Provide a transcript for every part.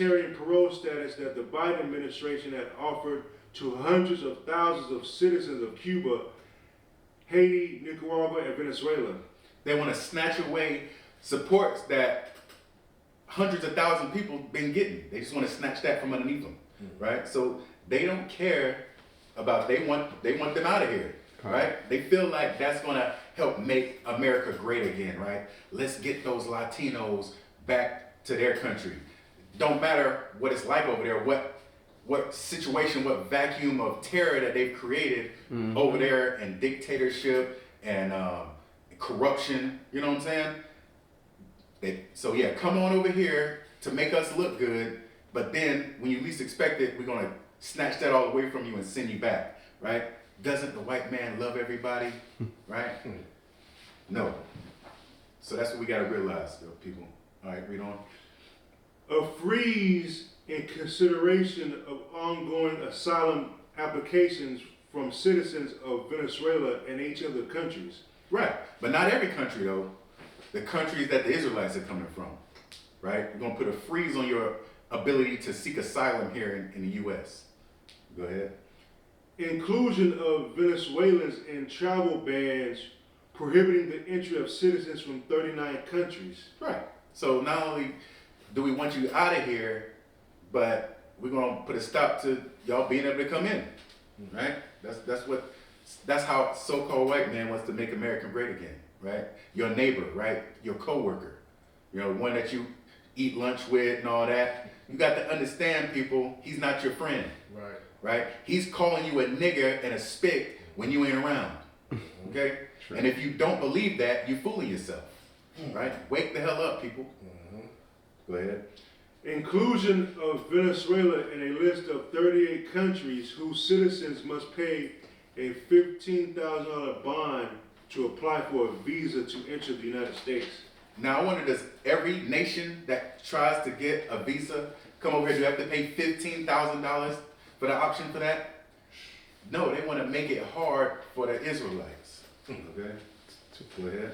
parole status that the Biden administration had offered to hundreds of thousands of citizens of Cuba, Haiti, Nicaragua, and Venezuela. They want to snatch away supports that hundreds of thousands of people been getting. They just want to snatch that from underneath them, right? So they don't care about, they want them out of here, right? They feel like that's going to help make America great again, right? Let's get those Latinos back to their country. Don't matter what it's like over there, what situation, what vacuum of terror that they've created over there, and dictatorship and corruption, you know what I'm saying? So yeah, come on over here to make us look good, but then when you least expect it, we're gonna snatch that all away from you and send you back, right? Doesn't the white man love everybody, right? No. So that's what we gotta realize, people. All right, read on. A freeze in consideration of ongoing asylum applications from citizens of Venezuela and 8 other countries. Right, but not every country though. The countries that the Israelites are coming from, right? We're gonna put a freeze on your ability to seek asylum here in the U.S. Go ahead. Inclusion of Venezuelans in travel bans prohibiting the entry of citizens from 39 countries. Right. So not only do we want you out of here, but we're gonna put a stop to y'all being able to come in, right? That's how so-called white man wants to make America great again, right? Your neighbor, right? Your coworker, you know, one that you eat lunch with and all that. You got to understand, people, he's not your friend, right? He's calling you a nigger and a spick when you ain't around, okay? True. And if you don't believe that, you're fooling yourself, right? Wake the hell up, people. Go ahead. Inclusion of Venezuela in a list of 38 countries whose citizens must pay a $15,000 bond to apply for a visa to enter the United States. Now I wonder, does every nation that tries to get a visa come over here, do you have to pay $15,000 for the option for that? No, they want to make it hard for the Israelites. Okay, go ahead.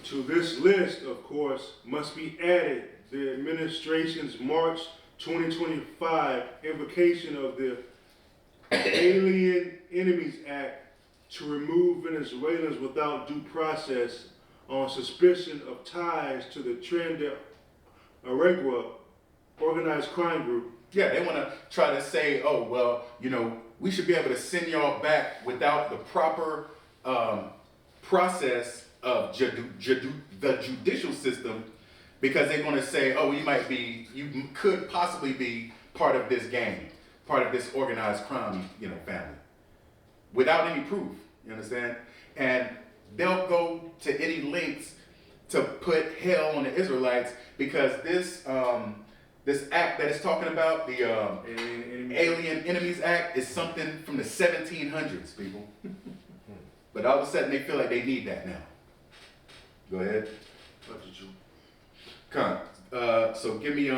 To this list, of course, must be added the administration's March 2025 invocation of the Alien Enemies Act to remove Venezuelans without due process on suspicion of ties to the Tren de Aragua organized crime group. Yeah, they want to try to say, oh, well, you know, we should be able to send y'all back without the proper process of the judicial system, because they're going to say, oh, you could possibly be part of this gang, part of this organized crime, you know, family, without any proof. You understand? And they'll go to any lengths to put hell on the Israelites, because this act that it's talking about, the Alien Enemies Act, is something from the 1700s, people. But all of a sudden they feel like they need that now. Go ahead. So give me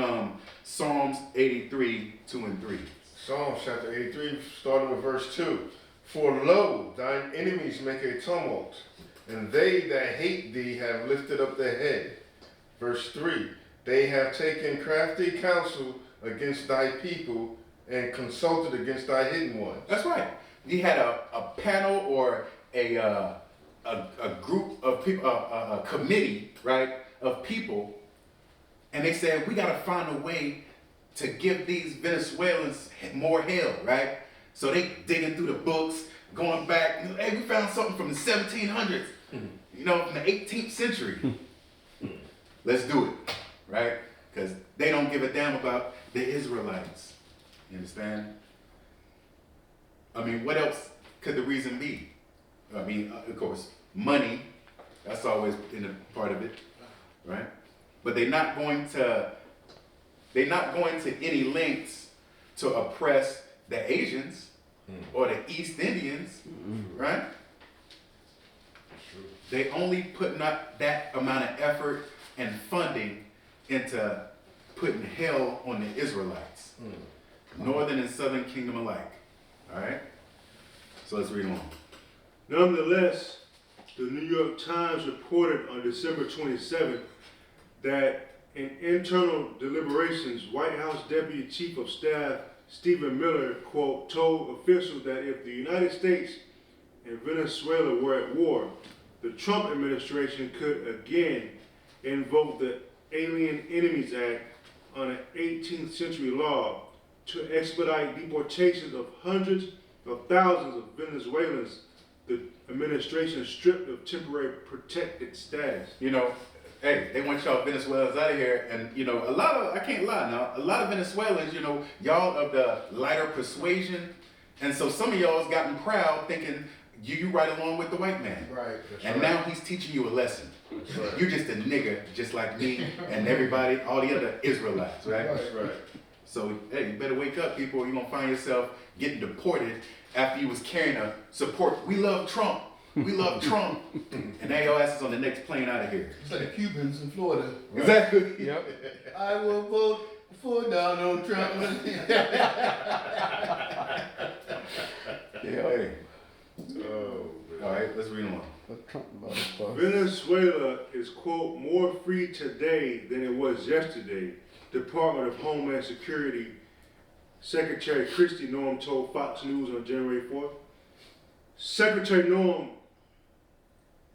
Psalms 83, 2 and 3. Psalms chapter 83, starting with verse 2. For lo, thine enemies make a tumult, and they that hate thee have lifted up their head. Verse 3. They have taken crafty counsel against thy people and consulted against thy hidden ones. That's right. We had a panel or a group of people, a committee, right, of people, and they said, we got to find a way to give these Venezuelans more hell, right? So they digging through the books, going back, hey, we found something from the 1700s, you know, from the 18th century. Let's do it, right? Because they don't give a damn about the Israelites. You understand? I mean, what else could the reason be? I mean, of course, money, that's always in a part of it, right? But they're not going to any lengths to oppress the Asians or the East Indians, right? They only put not that amount of effort and funding into putting hell on the Israelites, northern and southern kingdom alike. All right? So let's read on. Nonetheless, the New York Times reported on December 27th that In internal deliberations, White House Deputy Chief of Staff Stephen Miller, quote, told officials that if the United States and Venezuela were at war, the Trump administration could again invoke the Alien Enemies Act on an 18th century law to expedite deportations of hundreds of thousands of Venezuelans the administration stripped of temporary protected status. You know, hey, they want y'all Venezuelans out of here, and you know, I can't lie now, a lot of Venezuelans, you know, y'all of the lighter persuasion, and so some of y'all's gotten proud thinking you right along with the white man. Right. And now he's teaching you a lesson. Right. You're just a nigger, just like me and everybody, all the other Israelites, right? Right. So, hey, you better wake up, people, or you're gonna find yourself getting deported after you was carrying a support. We love Trump. We love Trump. And now your ass is on the next plane out of here. It's like the Cubans in Florida. Right. Exactly. Yep. I will vote for Donald Trump. Hey. Oh, All right, let's read on. Venezuela is, quote, more free today than it was yesterday, Department of Homeland Security Secretary Kristi Noem told Fox News on January 4th. Secretary Noem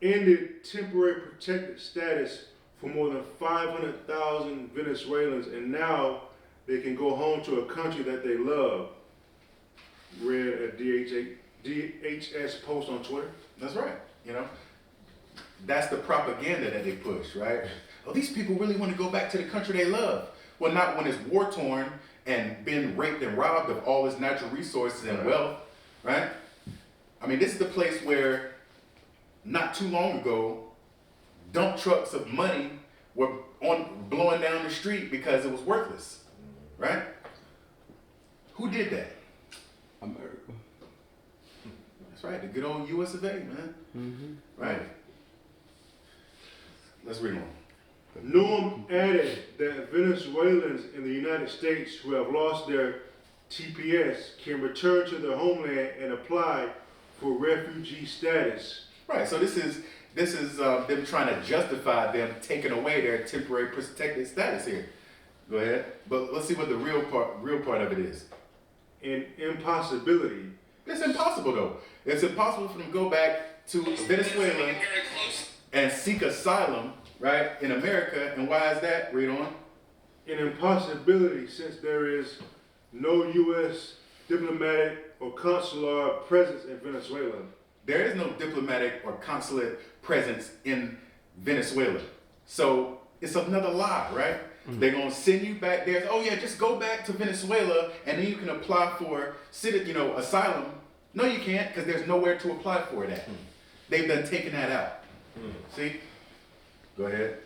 ended temporary protected status for more than 500,000 Venezuelans, and now they can go home to a country that they love, read a DHS post on Twitter. That's right. You know, that's the propaganda that they push, right? Oh, these people really want to go back to the country they love. Well, not when it's war torn and been raped and robbed of all its natural resources and wealth, right? I mean, this is the place where not too long ago, dump trucks of money were blowing down the street because it was worthless, right? Who did that? America. That's right, the good old US of A, man. Mm-hmm. Right. Let's read on. Noem added that Venezuelans in the United States who have lost their TPS can return to their homeland and apply for refugee status. Right, so this is them trying to justify them taking away their temporary protected status here. Go ahead, but let's see what the real part of it is. An impossibility. It's impossible though. It's impossible for them to go back to Venezuela and seek asylum, right, in America. And why is that? Read on. An impossibility since there is no U.S. diplomatic or consular presence in Venezuela. There is no diplomatic or consulate presence in Venezuela. So it's another lie, right? They're gonna send you back there. Oh yeah, just go back to Venezuela and then you can apply for asylum. No, you can't, because there's nowhere to apply for it at. They've done taken that out. See? Go ahead.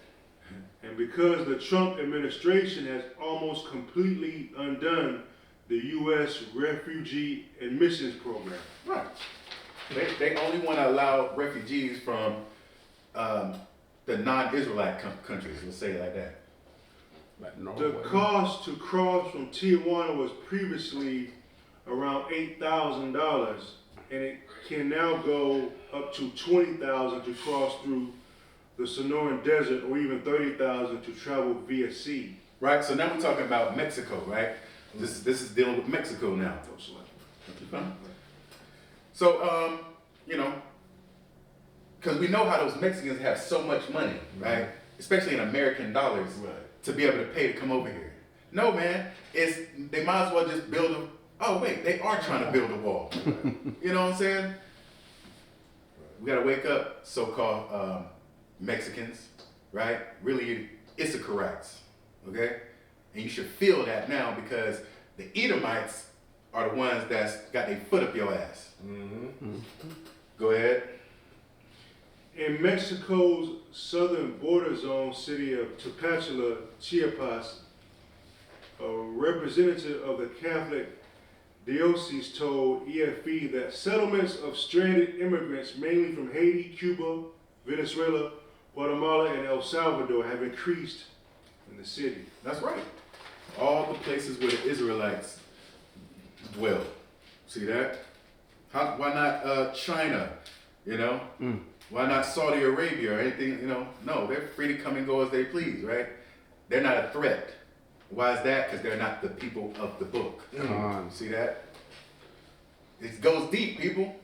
And because the Trump administration has almost completely undone the U.S. refugee admissions program. Right. They only want to allow refugees from the non-Israelite countries, let's say it like that. Like The cost to cross from Tijuana was previously around $8,000, and it can now go up to $20,000 to cross through the Sonoran Desert, or even $30,000 to travel via sea. Right. So now we're talking about Mexico, right? This is dealing with Mexico now. So because we know how those Mexicans have so much money, right? Especially in American dollars, to be able to pay to come over here. No, man, they might as well just build a. Oh wait, they are trying to build a wall. You know what I'm saying? We gotta wake up, so-called Mexicans, right? Really, Issacharites, okay? And you should feel that now, because the Edomites are the ones that's got their foot up your ass. Go ahead. In Mexico's southern border zone city of Tapachula, Chiapas, a representative of the Catholic diocese told EFE that settlements of stranded immigrants, mainly from Haiti, Cuba, Venezuela, Guatemala, and El Salvador, have increased in the city. That's right. All the places where the Israelites dwell. See that? Why not China? You know? Why not Saudi Arabia or anything? You know? No, they're free to come and go as they please, right? They're not a threat. Why is that? Because they're not the people of the book. Con. See that? It goes deep, people.